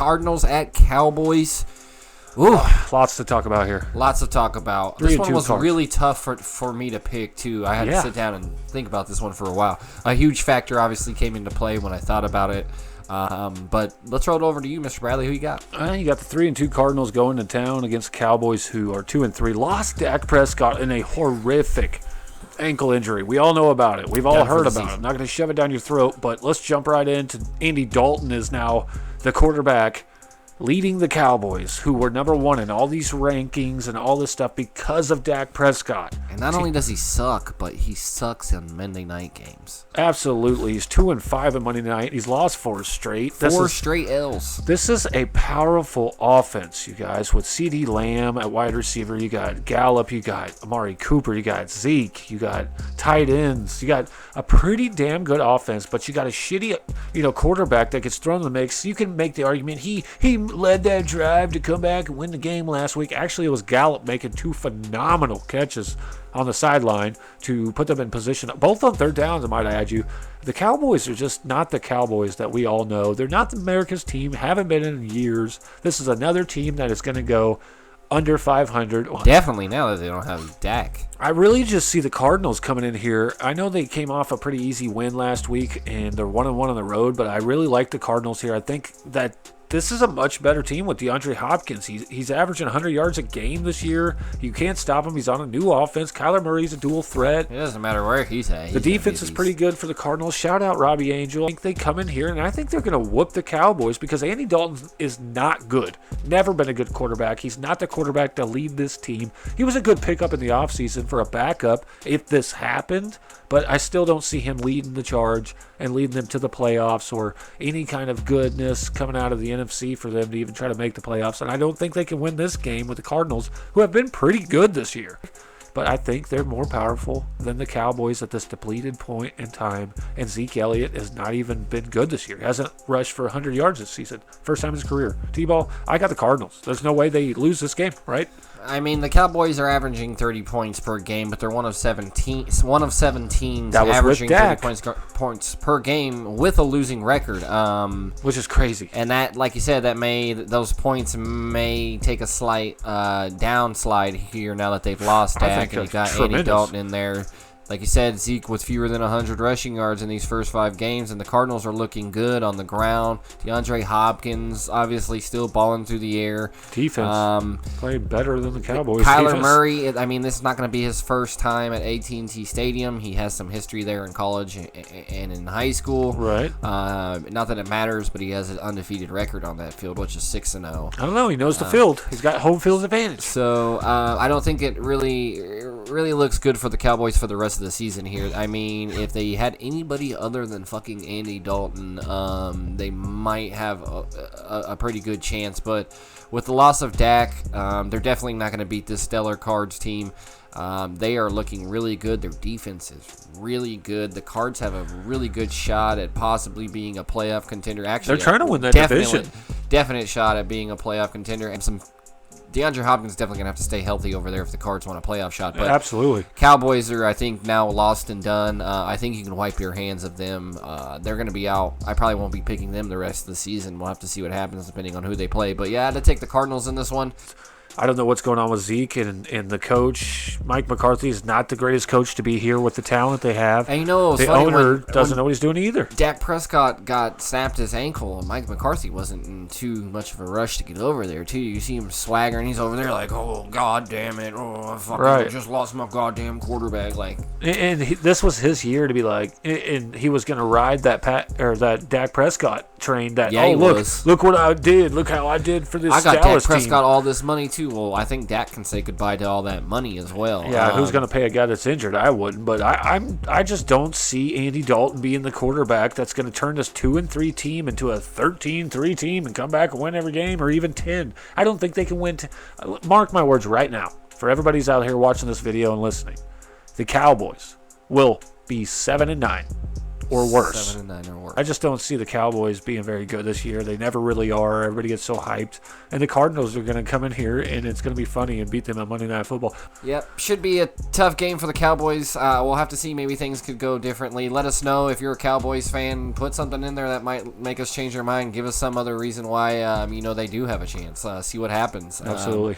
Cardinals at Cowboys. Ooh, lots to talk about here. Lots to talk about. This one was really tough for me to pick, too. I had to sit down and think about this one for a while. A huge factor obviously came into play when I thought about it. But let's throw it over to you, Mr. Bradley. Who you got? You got the 3-2 Cardinals going to town against the Cowboys, who are 2-3. Lost Dak Prescott in a horrific ankle injury. We all know about it. We've all heard about it. I'm not going to shove it down your throat, but let's jump right into Andy Dalton is now the quarterback leading the Cowboys, who were number one in all these rankings and all this stuff because of Dak Prescott. And not only does he suck, but he sucks in Monday night games. Absolutely. He's 2-5 in Monday night. He's lost 4 straight. Four straight L's. This is a powerful offense, you guys, with CeeDee Lamb at wide receiver. You got Gallup. You got Amari Cooper. You got Zeke. You got tight ends. You got a pretty damn good offense, but you got a shitty, quarterback that gets thrown in the mix. You can make the argument he led that drive to come back and win the game last week. Actually, it was Gallup making 2 phenomenal catches on the sideline to put them in position, both on third downs, I might add you. The Cowboys are just not the Cowboys that we all know. They're not America's team, haven't been in years. This is another team that is going to go under 500. Definitely now that they don't have Dak. I really just see the Cardinals coming in here. I know they came off a pretty easy win last week, and they're 1-1 on the road, but I really like the Cardinals here. I think that this is a much better team with DeAndre Hopkins. He's averaging 100 yards a game this year. You can't stop him. He's on a new offense. Kyler Murray's a dual threat. It doesn't matter where he's at. The defense is pretty good for the Cardinals. Shout out Robbie Angel. I think they come in here, and I think they're going to whoop the Cowboys because Andy Dalton is not good. Never been a good quarterback. He's not the quarterback to lead this team. He was a good pickup in the offseason for a backup if this happened, but I still don't see him leading the charge and leading them to the playoffs or any kind of goodness coming out of the NFC for them to even try to make the playoffs. And I don't think they can win this game with the Cardinals, who have been pretty good this year. But I think they're more powerful than the Cowboys at this depleted point in time. And Zeke Elliott has not even been good this year. He hasn't rushed for 100 yards this season. First time in his career. T-Ball, I got the Cardinals. There's no way they lose this game, right? I mean, the Cowboys are averaging 30 points per game, but they're one of 17 teams averaging 30 points per game with a losing record. Which is crazy. And that, like you said, those points may take a slight downslide here now that they've lost Dak and you got Andy Dalton in there. Like you said, Zeke with fewer than 100 rushing yards in these first 5 games, and the Cardinals are looking good on the ground. DeAndre Hopkins obviously still balling through the air. Defense played better than the Cowboys. Kyler Murray, I mean, this is not going to be his first time at AT&T Stadium. He has some history there in college and in high school. Right. Not that it matters, but he has an undefeated record on that field, which is 6-0. I don't know. He knows the field. He's got home field advantage. So I don't think it really looks good for the Cowboys for the rest of the season here. I mean, if they had anybody other than fucking Andy Dalton, they might have a pretty good chance. But with the loss of Dak, they're definitely not going to beat this stellar Cards team. They are looking really good. Their defense is really good. The Cards have a really good shot at possibly being a playoff contender. Actually, they're trying to win that division. Definite shot at being a playoff contender. And DeAndre Hopkins is definitely going to have to stay healthy over there if the Cards want a playoff shot. But absolutely. Cowboys are, I think, now lost and done. I think you can wipe your hands of them. They're going to be out. I probably won't be picking them the rest of the season. We'll have to see what happens depending on who they play. But, yeah, I had to take the Cardinals in this one. I don't know what's going on with Zeke and the coach. Mike McCarthy is not the greatest coach to be here with the talent they have. And the owner doesn't know what he's doing either. Dak Prescott got snapped his ankle, and Mike McCarthy wasn't in too much of a rush to get over there, too. You see him swaggering. He's over there like, oh, God damn it. Oh, I fucking just lost my goddamn quarterback. This was his year to be like, and he was going to ride that Dak Prescott train. Look what I did. Look how I did for this Dallas team. I got Dak Prescott all this money, too. Well, I think Dak can say goodbye to all that money as well. Yeah, who's going to pay a guy that's injured? I wouldn't, but I just don't see Andy Dalton being the quarterback that's going to turn this 2-3 team into a 13-3 team and come back and win every game, or even 10. I don't think they can win. Mark my words right now, for everybody's out here watching this video and listening, the Cowboys will be 7-9. or worse. 7-9 or worse. I just don't see the Cowboys being very good this year. They never really are. Everybody gets so hyped. And the Cardinals are going to come in here, and it's going to be funny and beat them at Monday Night Football. Yep, should be a tough game for the Cowboys. We'll have to see. Maybe things could go differently. Let us know if you're a Cowboys fan. Put something in there that might make us change our mind. Give us some other reason why they do have a chance. See what happens. Absolutely.